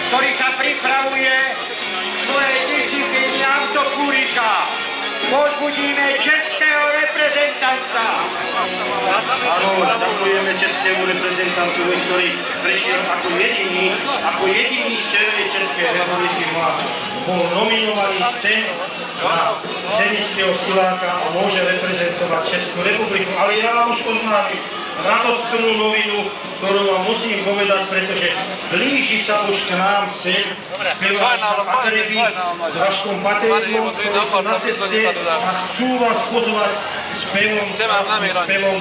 ktorý sa pripravuje svojej disciplíny autofúrika. Pozbudíme českého reprezentanta. Áno, ďakujeme českému reprezentantovi, ktorý prešiel ako jediný z červenej Českej republiky bol nominovaný sem na scenického siláka a môže reprezentovať Českú republiku. Ale ja vám už oznámim radostnú novinu, ktorú vám musím povedať, pretože blíži sa už k nám sem speváčka Akreby s Vaškom Patejdlom, ktorí sú na ceste a chcú vás pozvať spevom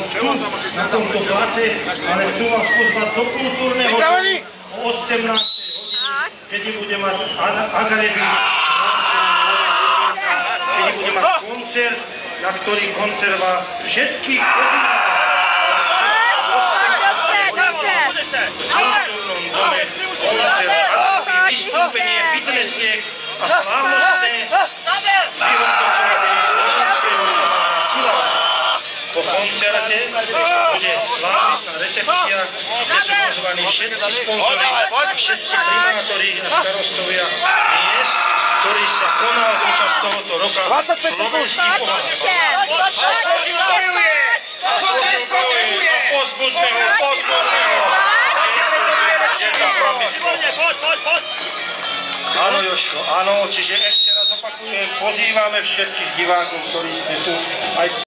tu na tomto place, ale chcú vás pozvať do kultúrneho domu o 18. hodine, kedy bude mať Akreby koncert, na ktorý koncert vás všetkých pozýva. Vystúpenie fitnessiek a slávnostné vyhodnocovanie slovenského sila. Po koncerte bude slávnostná recepcia, kde sú pozvaní všetci sponzori, všetci primátori a starostovia miest, ktorý sa konal počas tohoto roka slovenský pohár. Áno, Jožko, áno, čiže ešte raz opakujem, pozývame všetkých divákov, ktorí ste tu aj